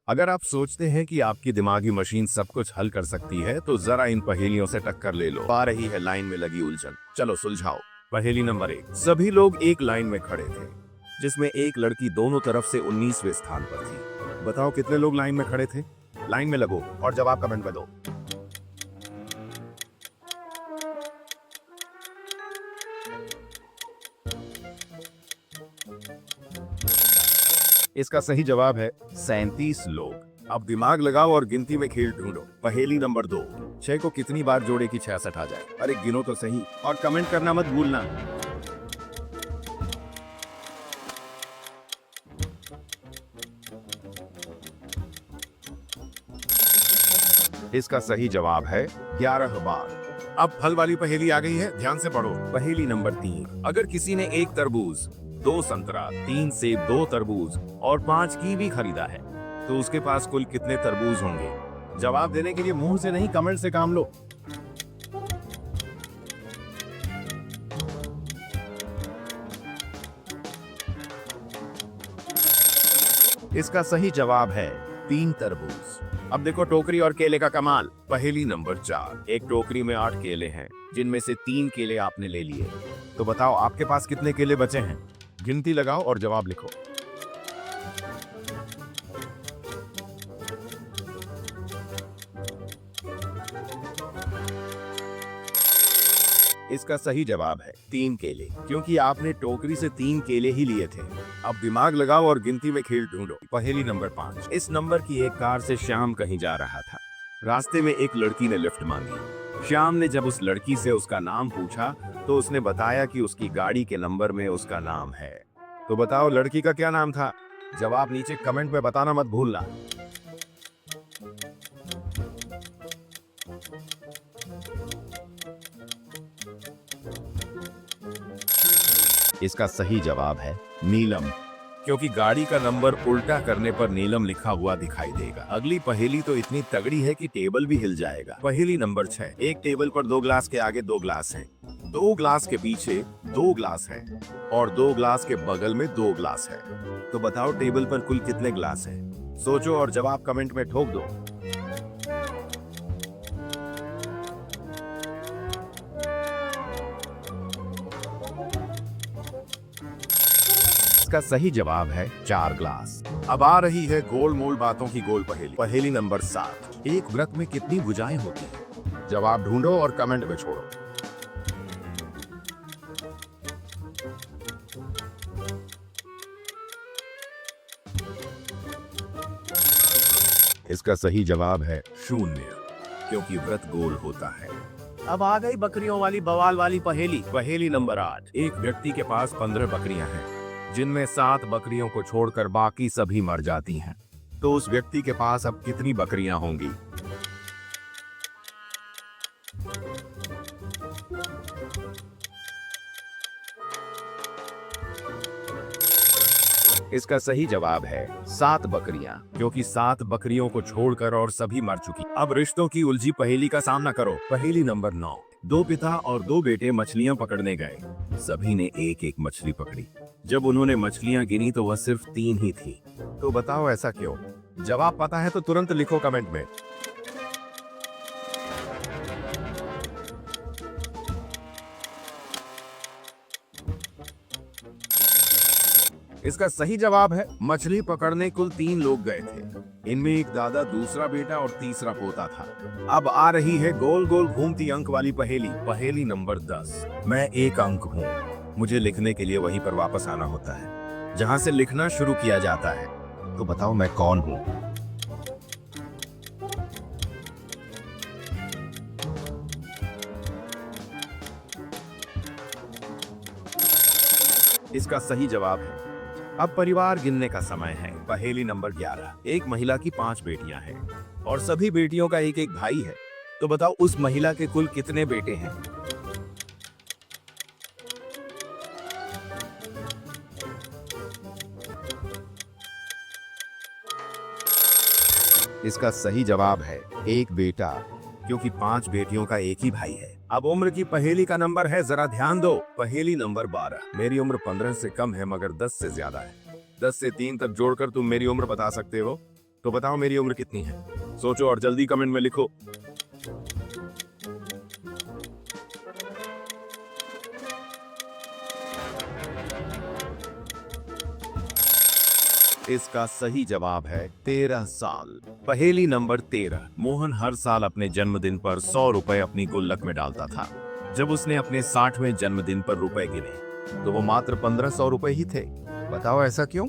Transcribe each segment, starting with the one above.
अगर आप सोचते हैं कि आपकी दिमागी मशीन सब कुछ हल कर सकती है तो जरा इन पहेलियों से टक्कर ले लो। आ रही है लाइन में लगी उलझन, चलो सुलझाओ। पहेली नंबर 1। सभी लोग एक लाइन में खड़े थे, जिसमें एक लड़की दोनों तरफ से 19वें स्थान पर थी। बताओ कितने लोग लाइन में खड़े थे? लाइन में लगो और जवाब कमेंट में दो। इसका सही जवाब है 37 लोग। अब दिमाग लगाओ और गिनती में खेल ढूंढो। पहेली नंबर 2। 6 को कितनी बार जोड़े कि 66 आ जाए? अरे गिनो तो सही और कमेंट करना मत भूलना। इसका सही जवाब है 11 बार। अब फल वाली पहेली आ गई है, ध्यान से पढ़ो। पहेली नंबर 3। अगर किसी ने 1 तरबूज, 2 संतरा, 3 सेब, 2 तरबूज और 5 कीवी खरीदा है तो उसके पास कुल कितने तरबूज होंगे? जवाब देने के लिए मुंह से नहीं, कमेंट से काम लो। इसका सही जवाब है 3 तरबूज। अब देखो टोकरी और केले का कमाल। पहेली नंबर 4। एक टोकरी में 8 केले हैं, जिनमें से 3 केले आपने ले लिए। तो बताओ आपके पास कितने केले बचे हैं? गिनती लगाओ और जवाब लिखो। इसका सही जवाब है 3 केले, क्योंकि आपने टोकरी से 3 केले ही लिए थे। अब दिमाग लगाओ और गिनती में खेल ढूंढो। पहेली नंबर 5। इस नंबर की एक कार से श्याम कहीं जा रहा था। रास्ते में एक लड़की ने लिफ्ट मांगी। श्याम ने जब उस लड़की से उसका नाम पूछा तो उसने बताया कि उसकी गाड़ी के नंबर में उसका नाम है। तो बताओ लड़की का क्या नाम था? जवाब नीचे कमेंट में बताना मत भूलना। इसका सही जवाब है नीलम, क्योंकि गाड़ी का नंबर उल्टा करने पर नीलम लिखा हुआ दिखाई देगा। अगली पहेली तो इतनी तगड़ी है कि टेबल भी हिल जाएगा। पहेली नंबर 6। एक टेबल पर 2 ग्लास के आगे 2 ग्लास हैं, 2 ग्लास के पीछे 2 ग्लास हैं और 2 ग्लास के बगल में 2 ग्लास है। तो बताओ टेबल पर कुल कितने ग्लास हैं? सोचो और जवाब कमेंट में ठोक दो। इसका सही जवाब है 4 ग्लास। अब आ रही है गोल मोल बातों की गोल पहेली। पहेली नंबर 7। एक व्रत में कितनी भुजाएं होती हैं? जवाब ढूंढो और कमेंट में छोड़ो। इसका सही जवाब है 0, क्योंकि व्रत गोल होता है। अब आ गई बकरियों वाली बवाल वाली पहेली। पहेली नंबर 8। एक व्यक्ति के पास 15 बकरियां हैं, जिनमें 7 बकरियों को छोड़कर बाकी सभी मर जाती हैं। तो उस व्यक्ति के पास अब कितनी बकरियां होंगी? इसका सही जवाब है 7 बकरियां, क्योंकि 7 बकरियों को छोड़कर और सभी मर चुकी। अब रिश्तों की उलझी पहेली का सामना करो। पहेली नंबर 9। 2 पिता और 2 बेटे मछलियां पकड़ने गए। सभी ने एक एक मछली पकड़ी। जब उन्होंने मछलियां गिनी तो वह सिर्फ 3 ही थी। तो बताओ ऐसा क्यों? जवाब पता है तो तुरंत लिखो कमेंट में। इसका सही जवाब है मछली पकड़ने कुल 3 लोग गए थे। इनमें एक दादा, दूसरा बेटा और तीसरा पोता था। अब आ रही है गोल गोल घूमती अंक वाली पहेली। पहेली नंबर 10। मैं एक अंक हूँ, मुझे लिखने के लिए वहीं पर वापस आना होता है जहाँ से लिखना शुरू किया जाता है। तो बताओ मैं कौन हूँ? इसका सही जवाब है। अब परिवार गिनने का समय है। पहेली नंबर 11। एक महिला की 5 बेटियां हैं और सभी बेटियों का एक एक भाई है। तो बताओ उस महिला के कुल कितने बेटे हैं? इसका सही जवाब है 1 बेटा, क्योंकि 5 बेटियों का एक ही भाई है। अब उम्र की पहेली का नंबर है, जरा ध्यान दो। पहेली नंबर 12। मेरी उम्र 15 से कम है मगर 10 से ज्यादा है। 10 से 3 तक जोड़कर तुम मेरी उम्र बता सकते हो। तो बताओ मेरी उम्र कितनी है? सोचो और जल्दी कमेंट में लिखो। इसका सही जवाब है 13 साल। पहेली नंबर 13। मोहन हर साल अपने जन्मदिन पर 100 रुपए अपनी गुल्लक में डालता था। जब उसने अपने 60वें जन्मदिन पर रुपए गिने तो वो मात्र 1500 रुपए ही थे। बताओ ऐसा क्यों?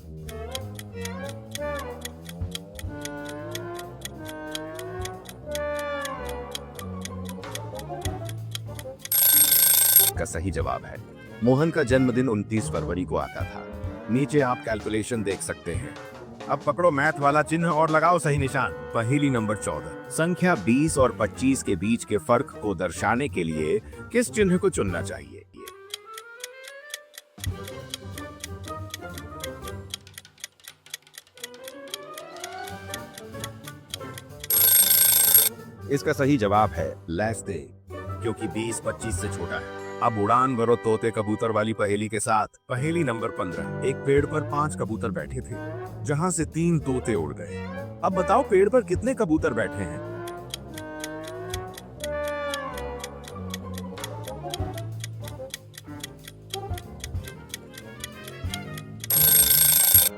का सही जवाब है मोहन का जन्मदिन 29 फरवरी को आता था। नीचे आप कैलकुलेशन देख सकते हैं। अब पकड़ो मैथ वाला चिन्ह और लगाओ सही निशान। पहेली नंबर 14। संख्या 20 और 25 के बीच के फर्क को दर्शाने के लिए किस चिन्ह को चुनना चाहिए? इसका सही जवाब है लेस देन, क्योंकि 20 25 से छोटा है। अब उड़ान भरो तोते कबूतर वाली पहेली के साथ। पहेली नंबर 15। एक पेड़ पर 5 कबूतर बैठे थे, जहां से 3 तोते उड़ गए। अब बताओ पेड़ पर कितने कबूतर बैठे हैं?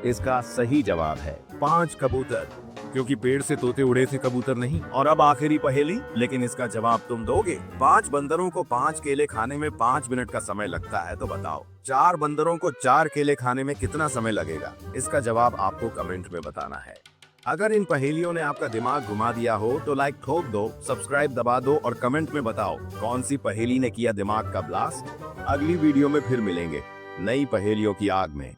इसका सही जवाब है 5 कबूतर, क्योंकि पेड़ से तोते उड़े थे, कबूतर नहीं। और अब आखिरी पहेली, लेकिन इसका जवाब तुम दोगे। 5 बंदरों को 5 केले खाने में 5 मिनट का समय लगता है, तो बताओ 4 बंदरों को 4 केले खाने में कितना समय लगेगा? इसका जवाब आपको कमेंट में बताना है। अगर इन पहेलियों ने आपका दिमाग घुमा दिया हो तो लाइक ठोक दो, सब्सक्राइब दबा दो और कमेंट में बताओ कौन सी पहेली ने किया दिमाग का ब्लास्ट। अगली वीडियो में फिर मिलेंगे नई पहेलियों की आग में।